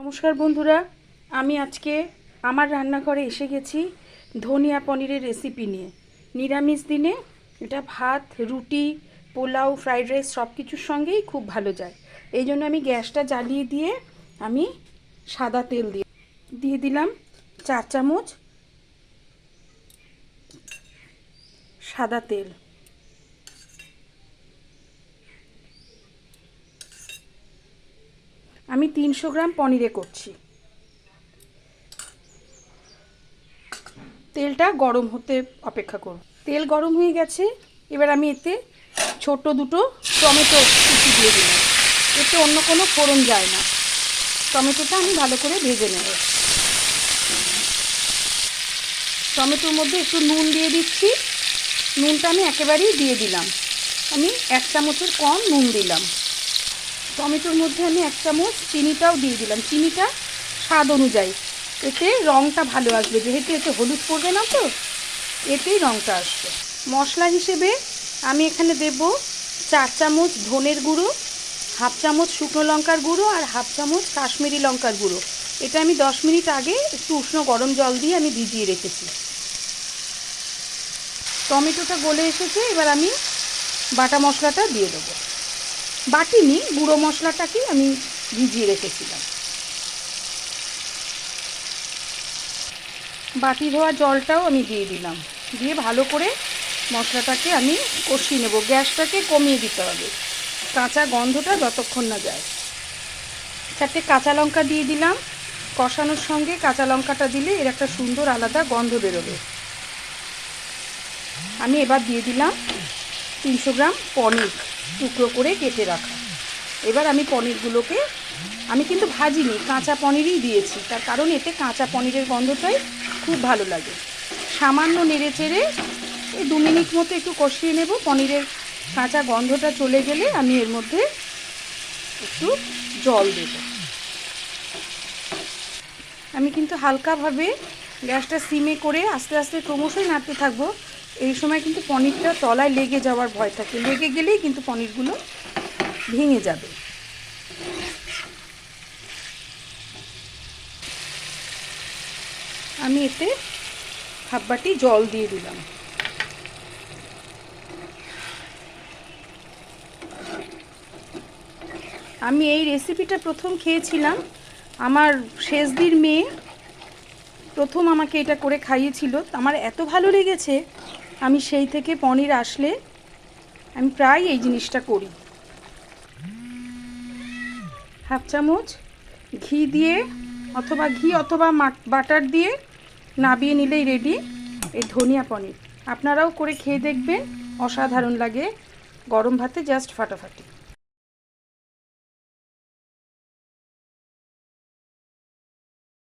নমস্কার বন্ধুরা, আমি আজকে আমার রান্নাঘরে এসে গেছি ধনিয়া পনিরের রেসিপি নিয়ে। নিরামিষ দিনে এটা ভাত, রুটি, পোলাও, ফ্রাইড রাইস সব কিছুর সঙ্গেই খুব ভালো যায়। এই জন্য আমি গ্যাসটা জ্বালিয়ে দিয়ে আমি সাদা তেল দিয়ে দিলাম 4 চামচ সাদা তেল। আমি 300 গ্রাম পনিরে করছি। তেলটা গরম হতে অপেক্ষা করব। তেল গরম হয়ে গেছে, এবার আমি এতে ছোট দুটো টমেটো কুচি দিয়ে দিলাম। এতে অন্য কোনো ফোড়ন যায় না। টমেটোটা আমি ভালো করে ভেজে নেব। টমেটোর মধ্যে একটু নুন দিয়ে দিচ্ছি। নুনটা আমি একেবারেই দিয়ে দিলাম। আমি 1 চামচের কম নুন দিলাম। টমেটোর মধ্যে আমি 1 চামচ চিনিটাও দিয়ে দিলাম। চিনিটা স্বাদ অনুযায়ী, এতে রঙটা ভালো আসবে, যেহেতু এতে হলুদ পড়বে না, তো এতেই রঙটা আসবে। মশলা হিসেবে আমি এখানে দেব 4 চামচ ধনের গুঁড়ো, 1/2 চামচ শুকনো লঙ্কার গুঁড়ো আর 1/2 চামচ কাশ্মীরি লঙ্কার গুঁড়ো। এটা আমি 10 মিনিট আগে একটু উষ্ণ গরম জল দিয়ে আমি ভিজিয়ে রেখেছি। টমেটোটা গলে এসেছে, এবার আমি বাটা মশলাটা দিয়ে দেবো। বাটিনি, গুঁড়ো মশলাটাকেই আমি ভিজিয়ে রেখেছিলাম। বাটি ধোয়া জলটাও আমি দিয়ে দিলাম। দিয়ে ভালো করে মশলাটাকে আমি কষিয়ে নেব। গ্যাসটাকে কমিয়ে দিতে হবে, কাঁচা গন্ধটা যতক্ষণ না যায়। 4টে কাঁচা লঙ্কা দিয়ে দিলাম। কষানোর সঙ্গে কাঁচা লঙ্কাটা দিলে এর একটা সুন্দর আলাদা গন্ধ বেরোবে। আমি এবার দিয়ে দিলাম 300 গ্রাম পনির টুকরো করে কেটে রাখা। এবার আমি পনিরগুলোকে, আমি কিন্তু ভাজিনি, কাঁচা পনিরই দিয়েছি, তার কারণ এতে কাঁচা পনিরের গন্ধটাই খুব ভালো লাগে। সামান্য নেড়ে চেড়ে এই 2 মিনিট মতো একটু কষিয়ে নেব। পনিরের কাঁচা গন্ধটা চলে গেলে আমি এর মধ্যে একটু জল দেব। আমি কিন্তু হালকাভাবে গ্যাসটা সিমে করে আস্তে আস্তে ক্রমশই নাড়তে থাকবো। এই সময় কিন্তু পনিরটা তলায় লেগে যাওয়ার ভয় থাকে। লেগে গেলেই কিন্তু পনিরগুলো ভেঙে যাবে। আমি এতে হাফ বাটি জল দিয়ে দিলাম। আমি এই রেসিপিটা প্রথম খেয়েছিলাম, আমার শেষদির মেয়ে প্রথম আমাকে এটা করে খাইয়েছিল। আমার এত ভালো লেগেছে, আমি সেই থেকে পনির আসলে আমি প্রায় এই জিনিসটা করি। হাফ চামচ ঘি দিয়ে অথবা বাটার দিয়ে নাবিয়ে নিলেই রেডি এই ধনিয়া পনির। আপনারাও করে খেয়ে দেখবেন, অসাধারণ লাগে। গরম ভাতে জাস্ট ফাটাফাটি।